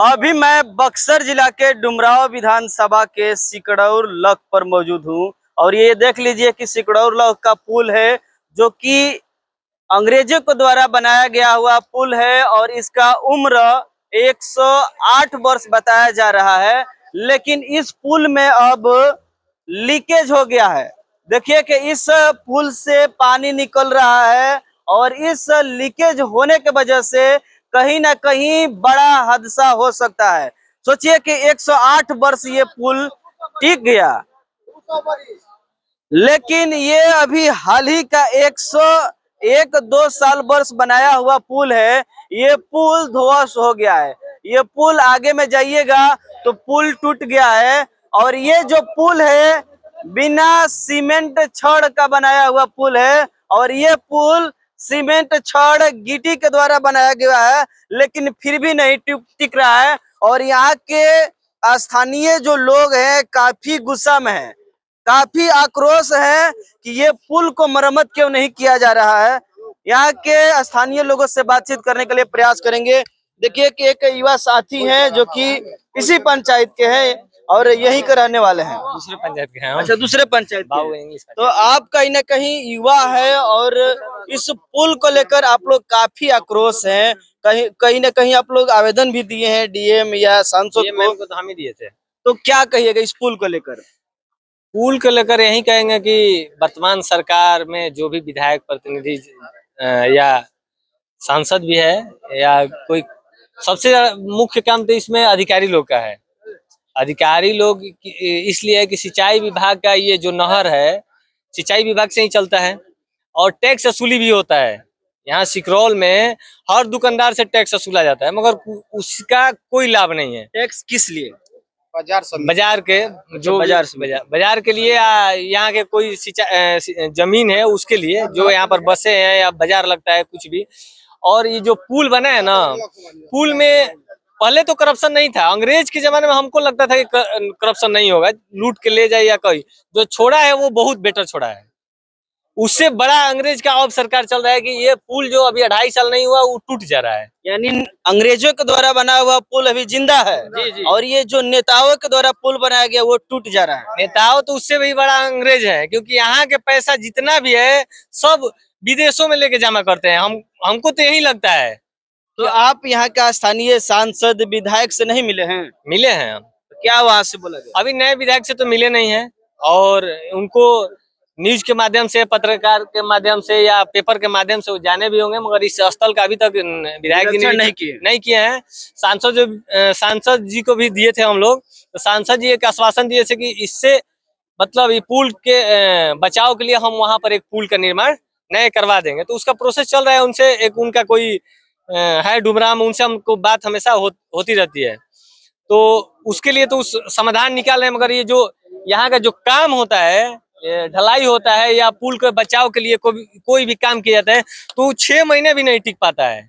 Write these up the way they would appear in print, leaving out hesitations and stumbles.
अभी मैं बक्सर जिला के डुमरांव विधानसभा के सिकड़ौर लक पर मौजूद हूं और ये देख लीजिए कि सिकड़ौर लक का पुल है जो कि अंग्रेजों के द्वारा बनाया गया हुआ पुल है और इसका उम्र 108 वर्ष बताया जा रहा है। लेकिन इस पुल में अब लीकेज हो गया है। देखिए कि इस पुल से पानी निकल रहा है और इस लीकेज होने के वजह से कहीं ना कहीं बड़ा हादसा हो सकता है। सोचिए कि 108 वर्ष ये पुल टिक गया, लेकिन ये अभी हाल ही का 101-2 साल वर्ष बनाया हुआ पुल है। ये पुल ध्वस्त हो गया है। ये पुल आगे में जाइएगा तो पुल टूट गया है और ये जो पुल है बिना सीमेंट छड़ का बनाया हुआ पुल है और ये पुल सीमेंट छड़ गिट्टी के द्वारा बनाया गया है, लेकिन फिर भी नहीं टिक रहा है। और यहाँ के स्थानीय जो लोग हैं काफी गुस्सा में हैं, काफी आक्रोश है कि ये पुल को मरम्मत क्यों नहीं किया जा रहा है। यहाँ के स्थानीय लोगों से बातचीत करने के लिए प्रयास करेंगे। देखिए कि एक युवा साथी हैं जो कि इसी पंचायत के हैं और यहीं के रहने वाले हैं। दूसरे पंचायत के हैं। अच्छा, दूसरे पंचायत के हैं। इंग्लिश तो आप कहीं ना कहीं युवा है और इस पुल को लेकर आप लोग काफी आक्रोश हैं। कहीं कहीं ना कहीं आप लोग आवेदन भी दिए हैं डीएम या सांसद को तो हम ही दिए थे। तो क्या कहिएगा इस पुल को लेकर? पुल को लेकर यही कहेंगे कि वर्तमान सरकार में जो भी विधायक प्रतिनिधि या सांसद भी है या कोई, सबसे मुख्य काम तो इसमें अधिकारी लोग का है। अधिकारी लोग इसलिए है कि सिंचाई विभाग का ये जो नहर है सिंचाई विभाग से ही चलता है और टैक्स वसूली भी होता है। यहाँ सिकरौल में हर दुकानदार से टैक्स वसूला जाता है, मगर उसका कोई लाभ नहीं है। टैक्स किस लिए? बाजार के जो बाजार के लिए यहाँ के कोई जमीन है उसके लिए, जो यहाँ पर बसे हैं या बाजार लगता है कुछ भी। और ये जो पुल बना है ना, पुल में पहले तो करप्शन नहीं था। अंग्रेज के जमाने में हमको लगता था कि करप्शन नहीं होगा, लूट के ले जाए या कोई। जो छोड़ा है वो बहुत बेटर छोड़ा है। उससे बड़ा अंग्रेज का अब सरकार चल रहा है कि ये पुल जो अभी 2.5 साल नहीं हुआ वो टूट जा रहा है। यानी अंग्रेजों के द्वारा बना हुआ पुल अभी जिंदा है। जी। और ये जो नेताओं के द्वारा पुल बनाया गया वो टूट जा रहा है। नेताओं तो उससे भी बड़ा अंग्रेज है, क्योंकि यहाँ के पैसा जितना भी है सब विदेशों में लेके जमा करते हैं। हमको तो यही लगता है। तो आप यहाँ का स्थानीय सांसद विधायक से नहीं मिले हैं? मिले हैं हम। क्या वहां से बोला गया? अभी नए विधायक से तो मिले नहीं है, और उनको न्यूज के माध्यम से, पत्रकार के माध्यम से या पेपर के माध्यम से वो जाने भी होंगे, मगर इस स्थल का अभी तक विधायक जी ने नहीं किए हैं। सांसद जी को भी दिए थे हम लोग, तो सांसद जी एक आश्वासन दिए थे कि इससे मतलब ये पुल के बचाव के लिए हम वहां पर एक पुल का निर्माण नए करवा देंगे। तो उसका प्रोसेस चल रहा है। उनसे एक उनका कोई है डुमरा में, उनसे हमको बात हमेशा होती रहती है, तो उसके लिए तो उस समाधान निकाल रहे हैं। मगर ये जो यहाँ का जो काम होता है, ढलाई होता है या पुल के बचाव के लिए कोई भी काम किया जाता है, तो 6 महीने भी नहीं टिक पाता है।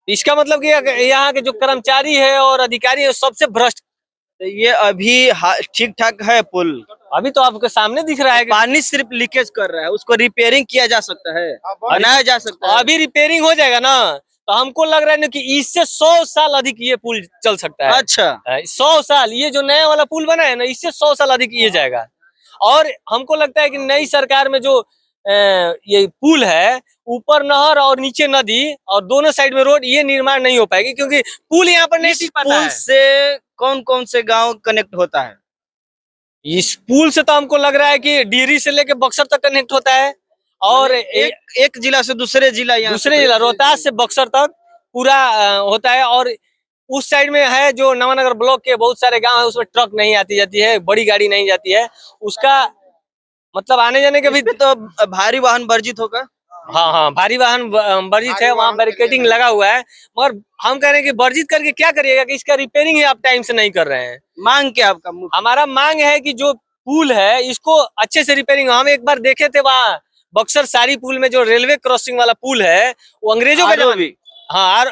इसका मतलब कि यहाँ के जो कर्मचारी है और अधिकारी है सबसे भ्रष्ट। तो ये अभी ठीक ठाक है पुल? अभी तो आपके सामने दिख रहा है कि पानी सिर्फ लीकेज कर रहा है, उसको रिपेयरिंग किया जा सकता है, बनाया जा सकता है। अभी रिपेयरिंग हो जाएगा ना, तो हमको लग रहा है ना कि इससे 100 साल अधिक ये पुल चल सकता है। अच्छा, 100 साल ये जो नया वाला पुल बना है ना, इससे 100 साल अधिक ये जाएगा। और हमको लगता है कि नई सरकार में जो ये पुल है, ऊपर नहर और नीचे नदी और दोनों साइड में रोड, ये निर्माण नहीं हो पाएगी, क्योंकि पुल यहाँ पर नहीं टिक पाता है। पुल से कौन कौन से गांव कनेक्ट होता है? इस पुल से तो हमको लग रहा है कि डिहरी से लेके बक्सर तक कनेक्ट होता है, और एक जिला से दूसरे जिला, दूसरे जिला रोहतास से बक्सर तक पूरा होता है। और उस साइड में है जो नवानगर ब्लॉक के बहुत सारे गांव है, उसमें ट्रक नहीं आती जाती है, बड़ी गाड़ी नहीं जाती है। उसका मतलब आने जाने के भी तो भारी वाहन वर्जित होगा। हाँ, भारी वाहन वर्जित है, वहाँ बैरिकेडिंग लगा हुआ है। मगर हम कह रहे हैं कि वर्जित करके क्या करिएगा कि इसका रिपेयरिंग ही आप टाइम से नहीं कर रहे हैं। मांग क्या आपका? हमारा मांग है कि जो पुल है इसको अच्छे से रिपेयरिंग। हम एक बार देखे थे वहाँ बक्सर सारी पुल में, जो रेलवे क्रॉसिंग वाला पुल है, वो अंग्रेजों का जमाना। हाँ,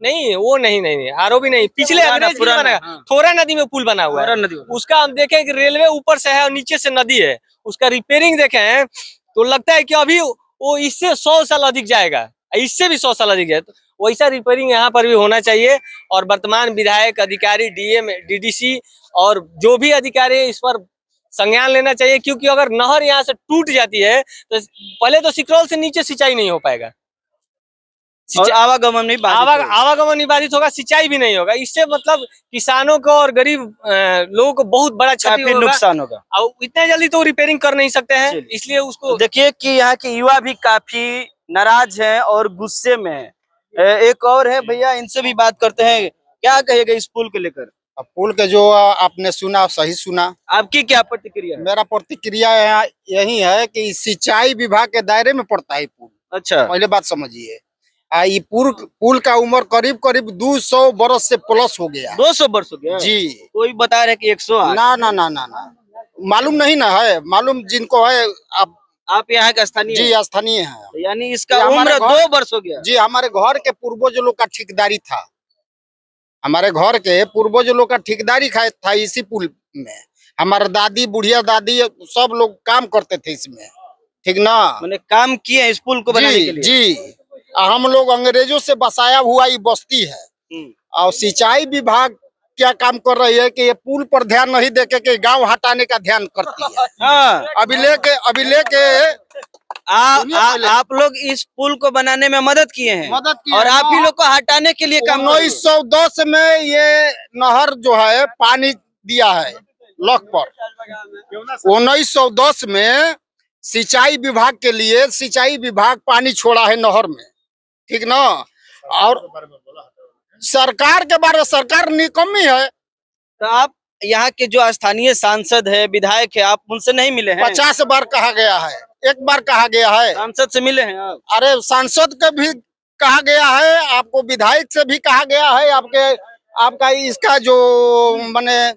नहीं वो नहीं आरओ भी नहीं, पिछले अंग्रेज बनाया। थोरा नदी में पुल बना हुआ है, उसका हम देखे कि रेलवे ऊपर से है और नीचे से नदी है। उसका रिपेयरिंग देखे हैं तो लगता है कि अभी वो इससे 100 साल अधिक जाएगा, इससे भी 100 साल अधिक है। वैसा रिपेयरिंग यहाँ पर भी होना चाहिए। और वर्तमान विधायक, अधिकारी, डीएम, डीडीसी और जो भी अधिकारी है इस पर संज्ञान लेना चाहिए, क्योंकि अगर नहर यहाँ से टूट जाती है तो पहले तो सिकरौल से नीचे सिंचाई नहीं हो पाएगा, और आवागमन भी आवागमन भी बाधित होगा, सिंचाई भी नहीं होगा। इससे मतलब किसानों को और गरीब लोगों को बहुत बड़ा क्षति होगा, नुकसान होगा। और इतने जल्दी तो रिपेयरिंग कर नहीं सकते हैं, इसलिए उसको देखिए कि यहाँ के युवा भी काफी नाराज हैं और गुस्से में हैं। एक और है भैया, इनसे भी बात करते हैं। क्या कहेगा इस पुल को लेकर? अब पुल के जो आपने सुना सही सुना। आपकी क्या प्रतिक्रिया है? मेरा प्रतिक्रिया यही है कि सिंचाई विभाग के दायरे में पड़ता है पुल। अच्छा, पहले बात समझिए। ये पुल का उम्र करीब करीब 200 बरस से प्लस हो गया। 200 वर्ष हो गया जी। कोई बता रहे कि 100। ना ना ना ना ना, मालूम नहीं ना है, मालूम जिनको है। आप यहाँ का स्थानीय? जी, स्थानीय है। यानी इसका उम्र 2 वर्ष हो गया। जी, हमारे घर के पूर्वज लोग का ठेकेदारी था, हमारे घर के पूर्वज लोग का ठेकेदारी था इसी पुल में। हमारे दादी, बुढ़िया दादी सब लोग काम करते थे इसमें, ठीक ना। मैंने काम किए इस पुल को बनाने के लिए। जी, हम लोग अंग्रेजों से बसाया हुआ ये बस्ती है। और सिंचाई विभाग क्या काम कर रही है कि ये पुल पर ध्यान नहीं देके के गांव हटाने का ध्यान करती है। हाँ, अभी लेके आप लोग इस पुल को बनाने में मदद किए हैं, और आप ही लोग को हटाने के लिए काम। 1910 में ये नहर जो है पानी दिया है लक पर। 1910 में सिंचाई विभाग के लिए सिंचाई विभाग पानी छोड़ा है नहर में, ठीक ना। और सरकार के बारे में सरकार निकम्मी है। तो आप यहाँ के जो स्थानीय सांसद है, विधायक है, आप उनसे नहीं मिले हैं? 50 बार कहा गया है, एक बार कहा गया है। सांसद से मिले हैं आप? अरे सांसद का भी कहा गया है, आपको विधायक से भी कहा गया है, आपका इसका जो माने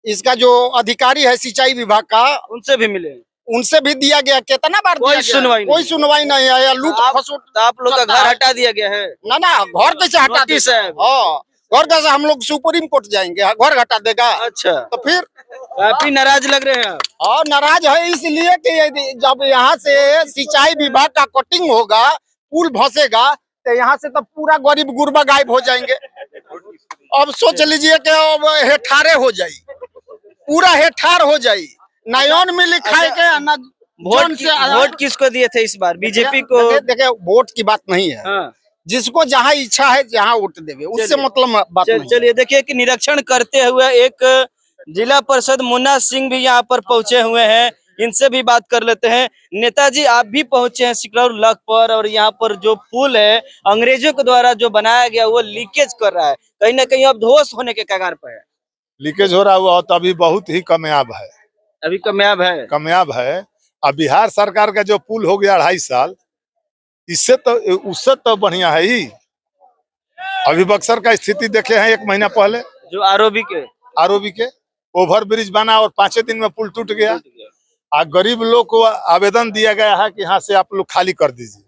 इसका जो अधिकारी है सिंचाई विभाग का, उनसे भी मिले? उनसे भी दिया गया। कितना बार कोई सुनवाई कोई सुनवाई नहीं है। लूट खसुट। तो आप लोग का घर हटा दिया गया है? ना ना, घर कैसे हटा देगा? हाँ, घर कैसे? हम लोग सुप्रीम कोर्ट जाएंगे, घर हटा देगा? अच्छा, तो फिर काफी नाराज लग रहे हैं आप। हाँ, नाराज है इसलिए कि जब यहाँ से सिंचाई विभाग का कटिंग होगा, पुल धंसेगा, तो यहाँ से तो पूरा गरीब गुरबा गायब हो जाएंगे। अब सोच लीजिए कि अब हेठारे हो जाये, पूरा हेठार हो जाये, नयन में लिखाए के ना। वोट किसको दिए थे इस बार? बीजेपी को? देखिए, वोट की बात नहीं है। हाँ। जिसको जहाँ इच्छा है जहाँ वोट देवे, उससे मतलब बात नहीं। चलिए देखिए कि निरीक्षण करते हुए एक जिला परिषद मुन्ना सिंह भी यहाँ पर पहुंचे हुए हैं, इनसे भी बात कर लेते हैं। नेताजी, आप भी पहुंचे हैं सिकरौल लक पर, और यहाँ पर जो पुल है अंग्रेजों के द्वारा जो बनाया गया वो लीकेज कर रहा है, कहीं ना कहीं अब ध्वस्त होने के कगार पर है। लीकेज हो रहा हुआ तो अभी बहुत ही कामयाब है, अभी कामयाब है? कामयाब है। अब बिहार सरकार का जो पुल हो गया 2.5 साल, इससे तो उससे तो बढ़िया है ही। अभी बक्सर का स्थिति देखे हैं 1 महीना पहले, जो आरओबी के ओवर ब्रिज बना और 5 दिन में पुल टूट गया। गरीब लोग को आवेदन दिया गया है कि यहाँ से आप लोग खाली कर दीजिए,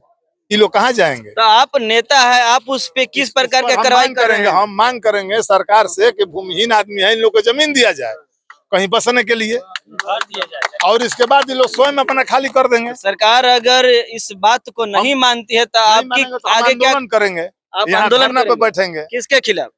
ये लोग कहाँ जाएंगे? तो आप नेता है, आप उस पे किस प्रकार का कार्रवाई करेंगे? हम मांग करेंगे सरकार से कि भूमिहीन आदमी है, इन लोग को जमीन दिया जाए कहीं बसने के लिए, और इसके बाद ये लोग स्वयं अपना खाली कर देंगे। सरकार अगर इस बात को नहीं मानती है तो आपकी आगे क्या करेंगे? आप आंदोलन पे बैठेंगे। किसके खिलाफ?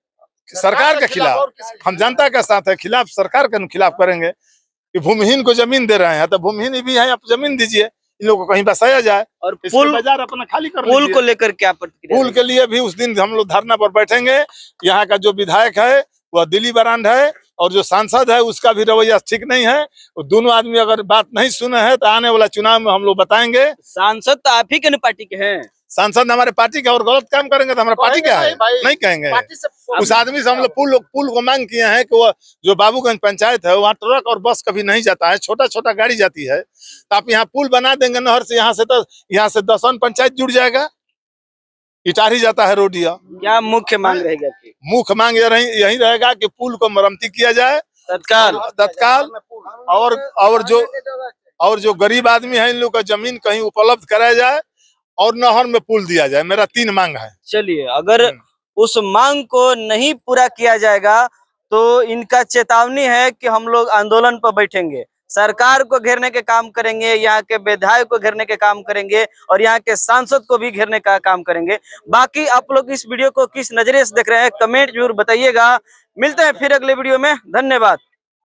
सरकार के खिलाफ। हम जनता के साथ है, खिलाफ सरकार के खिलाफ करेंगे कि भूमिहीन को जमीन दे रहे हैं तो भूमिहीन भी है, आप जमीन दीजिए, इन लोगों को कहीं बसाया जाए और पुल बाजार अपना खाली कर। पुल को लेकर क्या प्रतिक्रिया? पुल के लिए भी उस दिन हम लोग धरना पर बैठेंगे। यहाँ का जो विधायक है वह दिली बरांड है, और जो सांसद है उसका भी रवैया ठीक नहीं है। दोनों आदमी अगर बात नहीं सुने हैं तो आने वाला चुनाव में हम लोग बताएंगे। सांसद तो आप ही के पार्टी के हैं। सांसद हमारे पार्टी के, और गलत काम करेंगे तो हमारा पार्टी क्या है? नहीं कहेंगे। उस आदमी से हम लोग पुल को मांग किए हैं कि वो जो बाबूगंज पंचायत है वहाँ ट्रक और बस कभी नहीं जाता है, छोटा छोटा गाड़ी जाती है, तो आप यहाँ पुल बना देंगे नहर से, यहाँ से 10 पंचायत जुड़ जाएगा। इटारी जाता है रोडिया। क्या मुख्य मांग रहेगी आपकी? मुख्य मांग यही रहेगा कि पुल को मरम्मती किया जाए तत्काल, और जो गरीब आदमी है इन लोग का जमीन कहीं उपलब्ध कराया जाए, और नहर में पुल दिया जाए। मेरा 3 मांग है। चलिए, अगर उस मांग को नहीं पूरा किया जाएगा तो इनका चेतावनी है कि हम लोग आंदोलन पर बैठेंगे। सरकार को घेरने के काम करेंगे, यहाँ के विधायक को घेरने के काम करेंगे और यहाँ के सांसद को भी घेरने का काम करेंगे। बाकी आप लोग इस वीडियो को किस नजरिए से देख रहे हैं कमेंट जरूर बताइएगा। मिलते हैं फिर अगले वीडियो में, धन्यवाद।